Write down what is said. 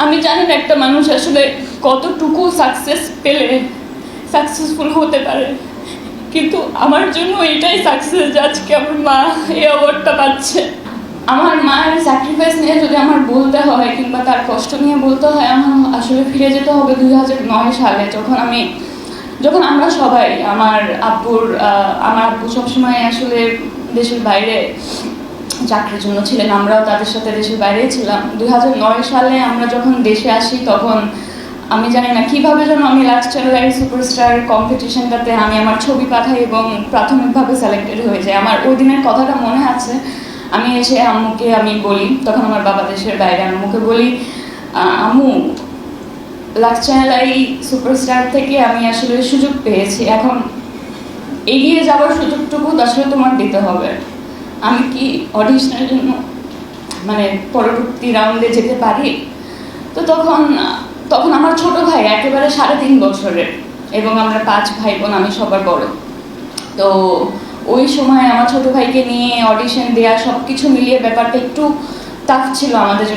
আমি জানি না একটা মানুষ আসলে কতটুকু সাকসেস পেলে সাকসেসফুল হতে পারে, কিন্তু আমার জন্য এটাই সাকসেস যে আজকে আমার মা এই অ্যাওয়ার্ডটা পাচ্ছে। আমার মায়ের স্যাক্রিফাইস নিয়ে যদি আমার বলতে হয় কিংবা তার কষ্ট নিয়ে বলতে হয়, আমার আসলে ফিরে যেতে হবে 2009 সালে, যখন আমরা সবাই আমার আব্বু সবসময় আসলে দেশের বাইরে চাকরির জন্য ছিলেন, আমরাও তাদের সাথে দেশের বাইরেই ছিলাম। 2009 সালে আমরা যখন দেশে আসি তখন আমি জানি না কীভাবে যেন আমি লাস্ট চ্যানেল সুপারস্টার কম্পিটিশনটাতে আমি আমার ছবি পাঠাই এবং প্রাথমিকভাবে সিলেক্টেড হয়ে যাই। আমার ওই দিনের কথাটা মনে আছে। আমি এসে আম্মুকে আমি বলি, তখন আমার বাবা দেশের বাইরে, আম্মুকে বলি, আম্মু লাস্ট চ্যানেল সুপারস্টার থেকে আমি আসলে সুযোগ পেয়েছি, এখন এগিয়ে যাওয়ার সুযোগটুকু আসলে তোমার দিতে হবে। আমি কি অডিশনের জন্য মানে পরবর্তী রাউন্ডে যেতে পারি? তো তখন আমার ছোট ভাই একেবারে 3.5 বছরের, এবং আমরা 5 ভাই বোন, আমি সবার বড়। তো ওই সময় আমার ছোট ভাইকে নিয়ে অডিশন দেওয়া সব কিছু মিলিয়ে ব্যাপারটা একটু টাফ ছিল আমাদের জন্য।